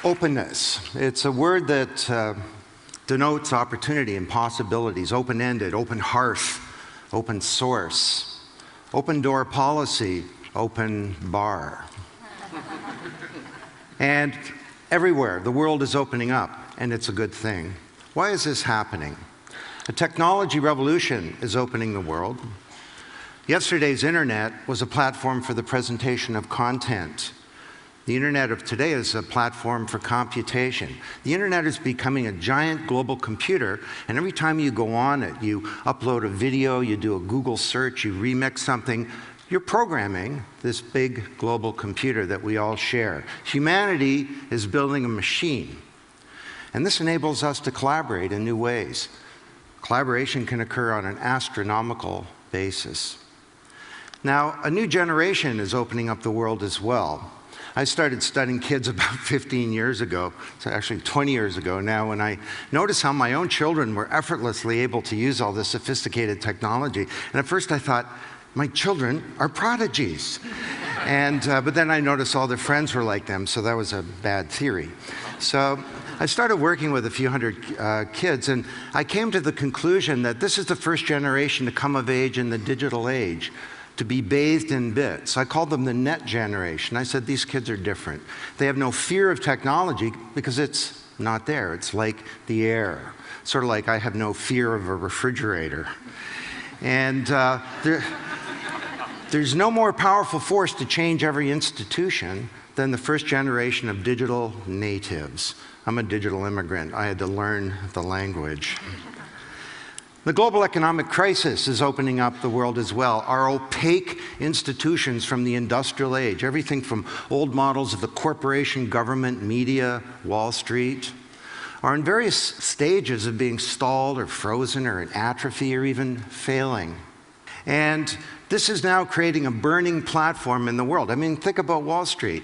Openness. It's a word that denotes opportunity and possibilities. Open-ended, open hearth, open source, open door policy, open bar. And everywhere, the world is opening up, and it's a good thing. Why is this happening? A technology revolution is opening the world. Yesterday's internet was a platform for the presentation of content. The internet of today is a platform for computation. The internet is becoming a giant global computer, and every time you go on it, you upload a video, you do a Google search, you remix something, you're programming this big global computer that we all share. Humanity is building a machine, and this enables us to collaborate in new ways. Collaboration can occur on an astronomical basis. Now, a new generation is opening up the world as well. I started studying kids about 15 years ago, so actually 20 years ago now, when I noticed how my own children were effortlessly able to use all this sophisticated technology. And at first I thought, my children are prodigies. But then I noticed all their friends were like them, so that was a bad theory. So I started working with a few hundred kids, and I came to the conclusion that this is the first generation to come of age in the digital age, to be bathed in bits. I called them the net generation. I said, these kids are different. They have no fear of technology because it's not there. It's like the air. Sort of like I have no fear of a refrigerator. And there's no more powerful force to change every institution than the first generation of digital natives. I'm a digital immigrant. I had to learn the language. The global economic crisis is opening up the world as well. Our opaque institutions from the industrial age, everything from old models of the corporation, government, media, Wall Street, are in various stages of being stalled or frozen or in atrophy or even failing. And this is now creating a burning platform in the world. I mean, think about Wall Street.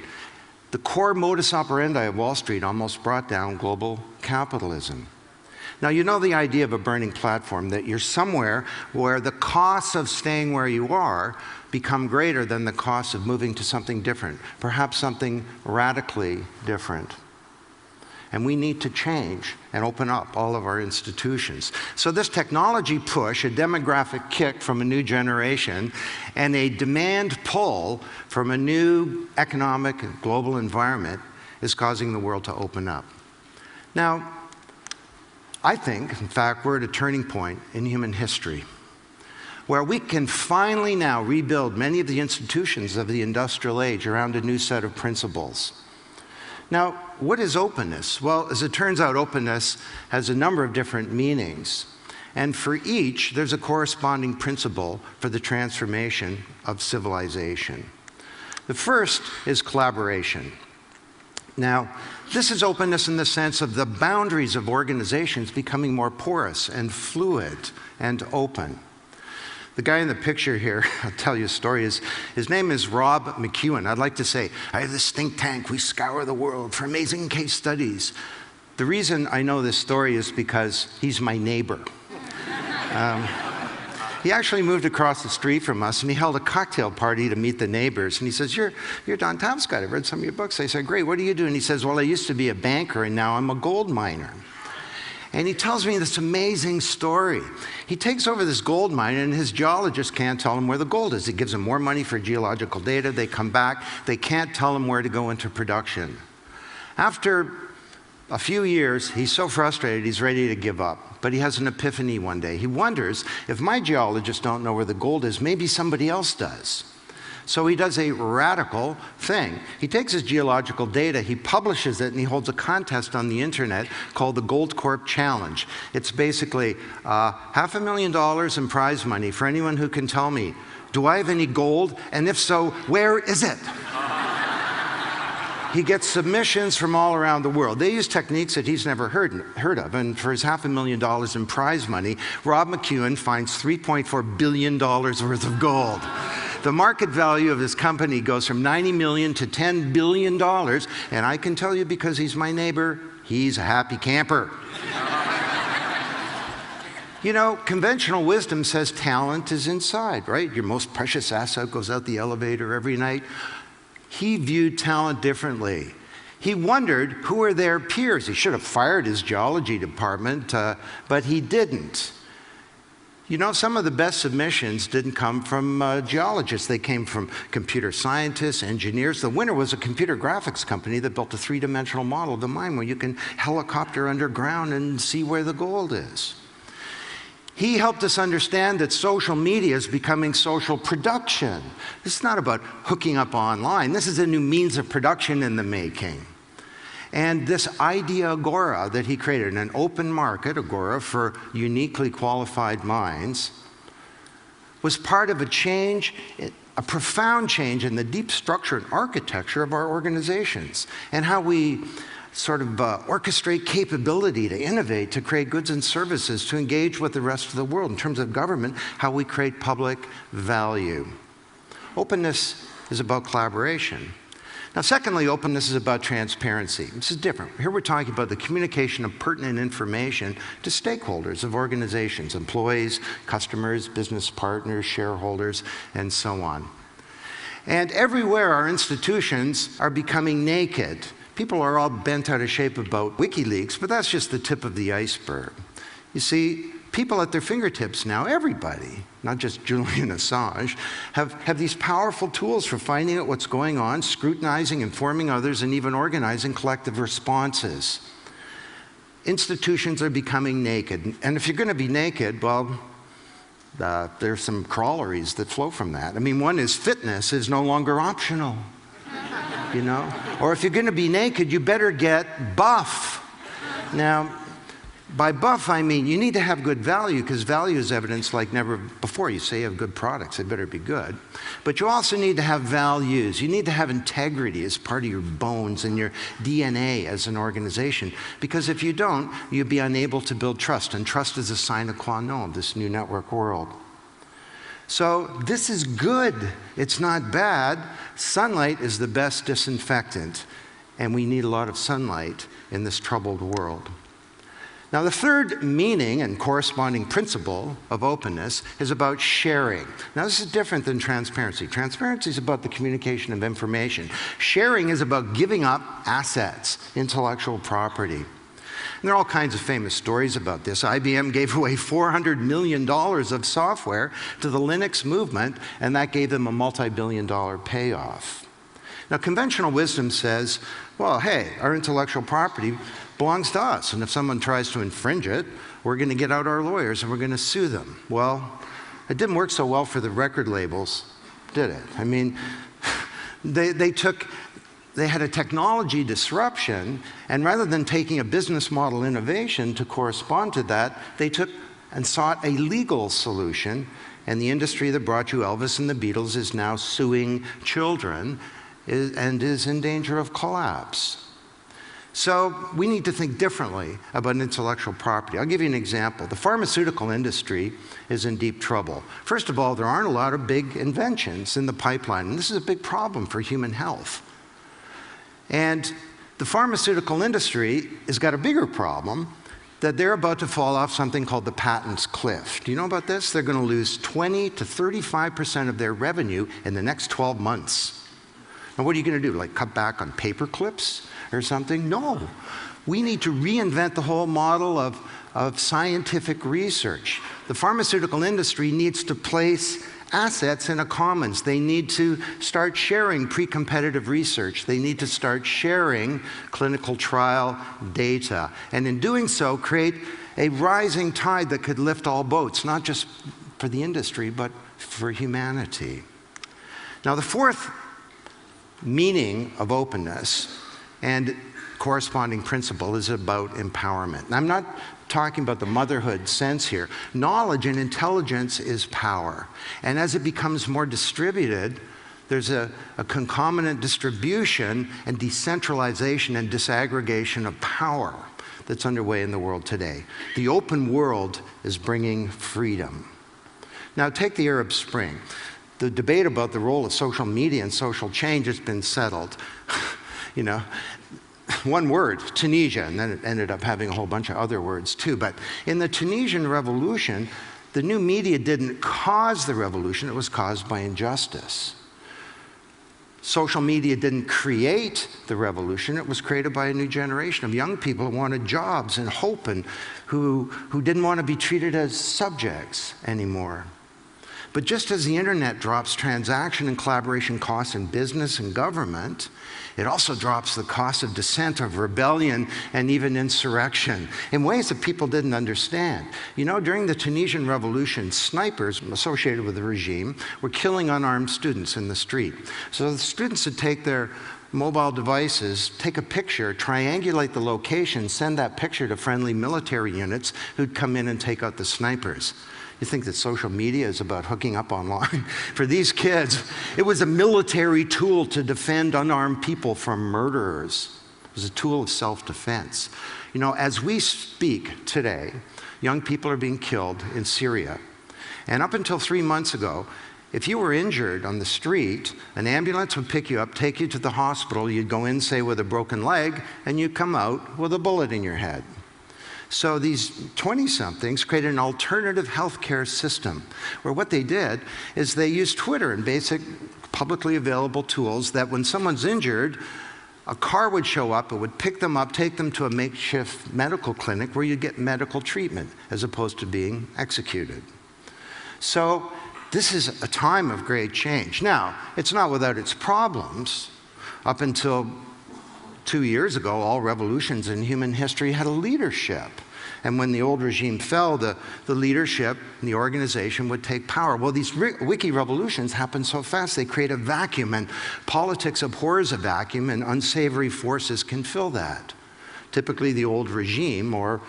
The core modus operandi of Wall Street almost brought down global capitalism. Now, you know the idea of a burning platform, that you're somewhere where the costs of staying where you are become greater than the costs of moving to something different, perhaps something radically different. And we need to change and open up all of our institutions. So this technology push, a demographic kick from a new generation, and a demand pull from a new economic and global environment is causing the world to open up. Now, I think, in fact, we're at a turning point in human history where we can finally now rebuild many of the institutions of the industrial age around a new set of principles. Now, what is openness? Well, as it turns out, openness has a number of different meanings. And for each, there's a corresponding principle for the transformation of civilization. The first is collaboration. Now, this is openness in the sense of the boundaries of organizations becoming more porous and fluid and open. The guy in the picture here, I'll tell you a story, his name is Rob McEwen. I'd like to say, I have this think tank, we scour the world for amazing case studies. The reason I know this story is because he's my neighbor. He actually moved across the street from us, and he held a cocktail party to meet the neighbors. And he says, you're Don Tapscott. I've read some of your books. I said, great, what do you do? And he says, well, I used to be a banker, and now I'm a gold miner. And he tells me this amazing story. He takes over this gold mine, and his geologist can't tell him where the gold is. He gives him more money for geological data. They come back. They can't tell him where to go into production. After a few years, he's so frustrated, he's ready to give up. But he has an epiphany one day. He wonders, if my geologists don't know where the gold is, maybe somebody else does. So he does a radical thing. He takes his geological data, he publishes it, and he holds a contest on the internet called the Gold Corp Challenge. It's basically $500,000 in prize money for anyone who can tell me, do I have any gold? And if so, where is it? He gets submissions from all around the world. They use techniques that he's never heard of. And for his $500,000 in prize money, Rob McEwen finds $3.4 billion worth of gold. The market value of his company goes from $90 million to $10 billion. And I can tell you, because he's my neighbor, he's a happy camper. You know, conventional wisdom says talent is inside, right? Your most precious asset goes out the elevator every night. He viewed talent differently. He wondered who were their peers. He should have fired his geology department, but he didn't. You know, some of the best submissions didn't come from geologists. They came from computer scientists, engineers. The winner was a computer graphics company that built a three-dimensional model of the mine where you can helicopter underground and see where the gold is. He helped us understand that social media is becoming social production. This is not about hooking up online. This is a new means of production in the making. And this idea agora that he created, an open market agora for uniquely qualified minds, was part of a change, a profound change in the deep structure and architecture of our organizations and how we sort of orchestrate capability to innovate, to create goods and services, to engage with the rest of the world. In terms of government, how we create public value. Openness is about collaboration. Now, secondly, openness is about transparency. This is different. Here we're talking about the communication of pertinent information to stakeholders of organizations, employees, customers, business partners, shareholders, and so on. And everywhere our institutions are becoming naked. People are all bent out of shape about WikiLeaks, but that's just the tip of the iceberg. You see, people at their fingertips now, everybody, not just Julian Assange, have these powerful tools for finding out what's going on, scrutinizing, informing others, and even organizing collective responses. Institutions are becoming naked. And if you're going to be naked, well, there's some corollaries that flow from that. I mean, one is fitness is no longer optional. You know? Or if you're going to be naked, you better get buff. Now, by buff, I mean you need to have good value, because value is evidence like never before. You say you have good products, they better be good. But you also need to have values. You need to have integrity as part of your bones and your DNA as an organization. Because if you don't, you'll be unable to build trust. And trust is a sine qua non of this new network world. So this is good. It's not bad. Sunlight is the best disinfectant, and we need a lot of sunlight in this troubled world. Now, the third meaning and corresponding principle of openness is about sharing. Now, this is different than transparency. Transparency is about the communication of information. Sharing is about giving up assets, intellectual property. And there are all kinds of famous stories about this. IBM gave away $400 million of software to the Linux movement, and that gave them a multi-billion-dollar payoff. Now, conventional wisdom says, well, hey, our intellectual property belongs to us, and if someone tries to infringe it, we're going to get out our lawyers and we're going to sue them. Well, it didn't work so well for the record labels, did it? I mean, they had a technology disruption, and rather than taking a business model innovation to correspond to that, they took and sought a legal solution, and the industry that brought you Elvis and the Beatles is now suing children and is in danger of collapse. So we need to think differently about intellectual property. I'll give you an example. The pharmaceutical industry is in deep trouble. First of all, there aren't a lot of big inventions in the pipeline, and this is a big problem for human health. And the pharmaceutical industry has got a bigger problem, that they're about to fall off something called the patents cliff. Do you know about this? They're going to lose 20 to 35% of their revenue in the next 12 months. Now, what are you going to do, like cut back on paper clips or something? No. We need to reinvent the whole model of scientific research. The pharmaceutical industry needs to place assets in a commons. They need to start sharing pre-competitive research. They need to start sharing clinical trial data. And in doing so, create a rising tide that could lift all boats, not just for the industry, but for humanity. Now, the fourth meaning of openness and corresponding principle is about empowerment. And I'm not talking about the motherhood sense here. Knowledge and intelligence is power. And as it becomes more distributed, there's a concomitant distribution and decentralization and disaggregation of power that's underway in the world today. The open world is bringing freedom. Now, take the Arab Spring. The debate about the role of social media and social change has been settled. You know, one word, Tunisia, and then it ended up having a whole bunch of other words too. But in the Tunisian revolution, the new media didn't cause the revolution, it was caused by injustice. Social media didn't create the revolution. It was created by a new generation of young people who wanted jobs and hope and who didn't want to be treated as subjects anymore. But just as the internet drops transaction and collaboration costs in business and government, it also drops the cost of dissent, of rebellion, and even insurrection in ways that people didn't understand. You know, during the Tunisian Revolution, snipers associated with the regime were killing unarmed students in the street. So the students would take their mobile devices, take a picture, triangulate the location, send that picture to friendly military units who'd come in and take out the snipers. You think that social media is about hooking up online? For these kids, it was a military tool to defend unarmed people from murderers. It was a tool of self-defense. You know, as we speak today, young people are being killed in Syria. And up until 3 months ago, if you were injured on the street, an ambulance would pick you up, take you to the hospital. You'd go in, say, with a broken leg, and you'd come out with a bullet in your head. So these 20-somethings created an alternative healthcare system where what they did is they used Twitter and basic publicly available tools that when someone's injured, a car would show up, it would pick them up, take them to a makeshift medical clinic where you get medical treatment as opposed to being executed. So this is a time of great change. Now, it's not without its problems. Up until 2 years ago, all revolutions in human history had a leadership. And when the old regime fell, the leadership and the organization would take power. Well, these wiki revolutions happen so fast, they create a vacuum, and politics abhors a vacuum, and unsavory forces can fill that. Typically the old regime or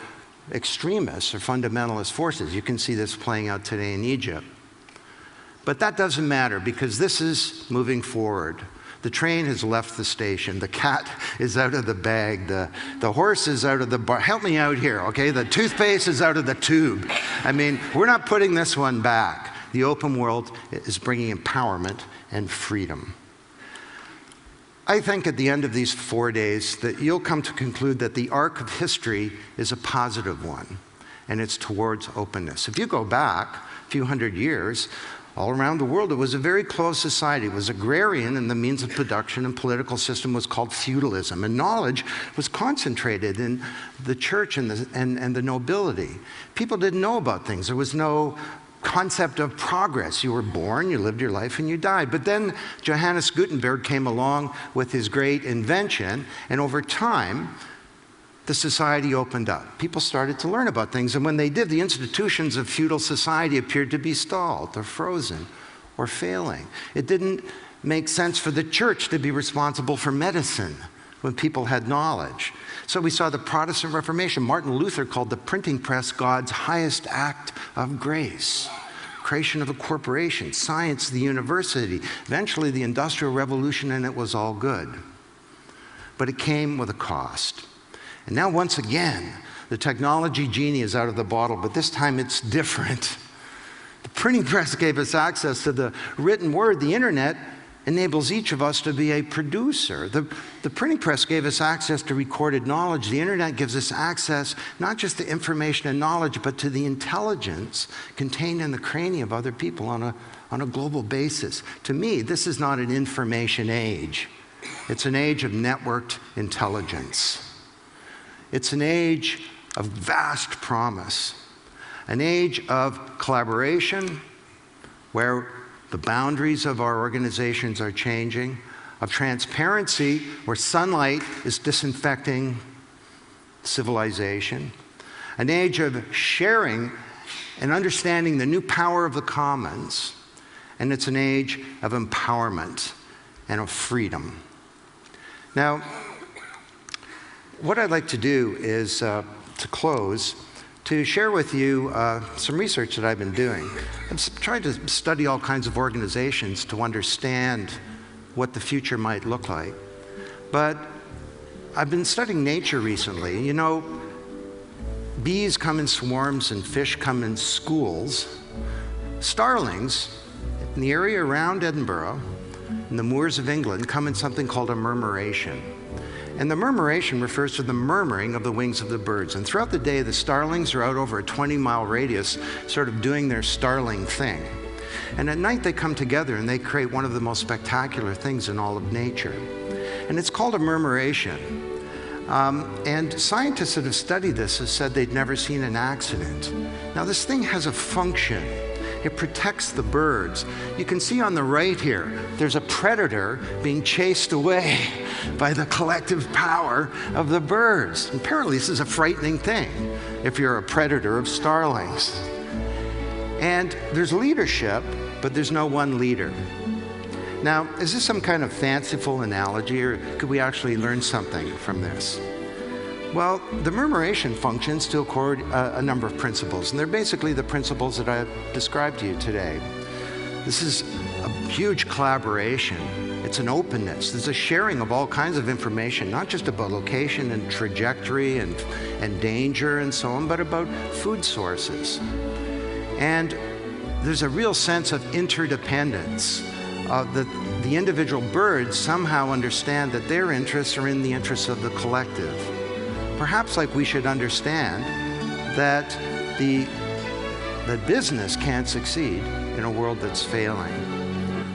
extremists or fundamentalist forces. You can see this playing out today in Egypt. But that doesn't matter because this is moving forward. The train has left the station. The cat is out of the bag. The horse is out of the bar. Help me out here, okay? The toothpaste is out of the tube. I mean, we're not putting this one back. The open world is bringing empowerment and freedom. I think at the end of these 4 days that you'll come to conclude that the arc of history is a positive one, and it's towards openness. If you go back a few hundred years, all around the world, it was a very closed society. It was agrarian, and the means of production and political system was called feudalism. And knowledge was concentrated in the church and the nobility. People didn't know about things. There was no concept of progress. You were born, you lived your life, and you died. But then Johannes Gutenberg came along with his great invention, and over time, the society opened up. People started to learn about things, and when they did, the institutions of feudal society appeared to be stalled or frozen or failing. It didn't make sense for the church to be responsible for medicine when people had knowledge. So we saw the Protestant Reformation. Martin Luther called the printing press God's highest act of grace. Creation of a corporation, science, the university, eventually the Industrial Revolution, and it was all good. But it came with a cost. And now, once again, the technology genie is out of the bottle, but this time it's different. The printing press gave us access to the written word. The internet enables each of us to be a producer. The printing press gave us access to recorded knowledge. The internet gives us access not just to information and knowledge, but to the intelligence contained in the cranium of other people on a global basis. To me, this is not an information age. It's an age of networked intelligence. It's an age of vast promise, an age of collaboration where the boundaries of our organizations are changing, of transparency where sunlight is disinfecting civilization, an age of sharing and understanding the new power of the commons, and it's an age of empowerment and of freedom. Now, what I'd like to do is, to close, to share with you some research that I've been doing. I'm trying to study all kinds of organizations to understand what the future might look like. But I've been studying nature recently. You know, bees come in swarms and fish come in schools. Starlings in the area around Edinburgh, in the moors of England, come in something called a murmuration. And the murmuration refers to the murmuring of the wings of the birds. And throughout the day, the starlings are out over a 20-mile radius, sort of doing their starling thing. And at night they come together and they create one of the most spectacular things in all of nature. And it's called a murmuration. And scientists that have studied this have said they'd never seen an accident. Now this thing has a function. It protects the birds. You can see on the right here, there's a predator being chased away by the collective power of the birds. And apparently this is a frightening thing if you're a predator of starlings. And there's leadership, but there's no one leader. Now, is this some kind of fanciful analogy, or could we actually learn something from this? Well, the murmuration functions to accord a number of principles, and they're basically the principles that I've described to you today. This is a huge collaboration. It's an openness. There's a sharing of all kinds of information, not just about location and trajectory and danger and so on, but about food sources. And there's a real sense of interdependence. The individual birds somehow understand that their interests are in the interests of the collective. Perhaps like we should understand that business can't succeed in a world that's failing.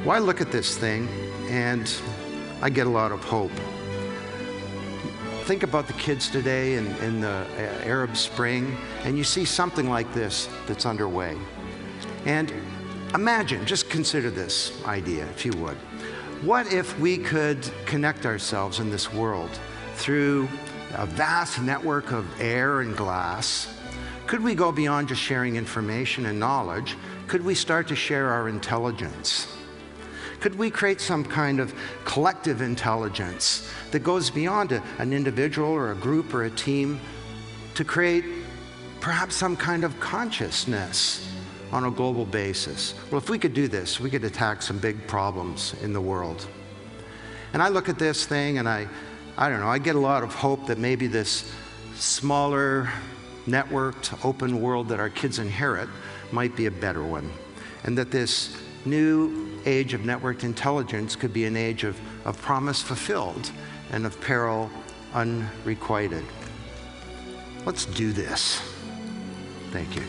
Well, I look at this thing and I get a lot of hope. Think about the kids today in the Arab Spring, and you see something like this that's underway. And imagine, just consider this idea, if you would. What if we could connect ourselves in this world through a vast network of air and glass? Could we go beyond just sharing information and knowledge? Could we start to share our intelligence? Could we create some kind of collective intelligence that goes beyond an individual or a group or a team to create perhaps some kind of consciousness on a global basis? Well, if we could do this, we could attack some big problems in the world. And I look at this thing and I don't know, I get a lot of hope that maybe this smaller, networked, open world that our kids inherit might be a better one. And that this new age of networked intelligence could be an age of promise fulfilled and of peril unrequited. Let's do this. Thank you.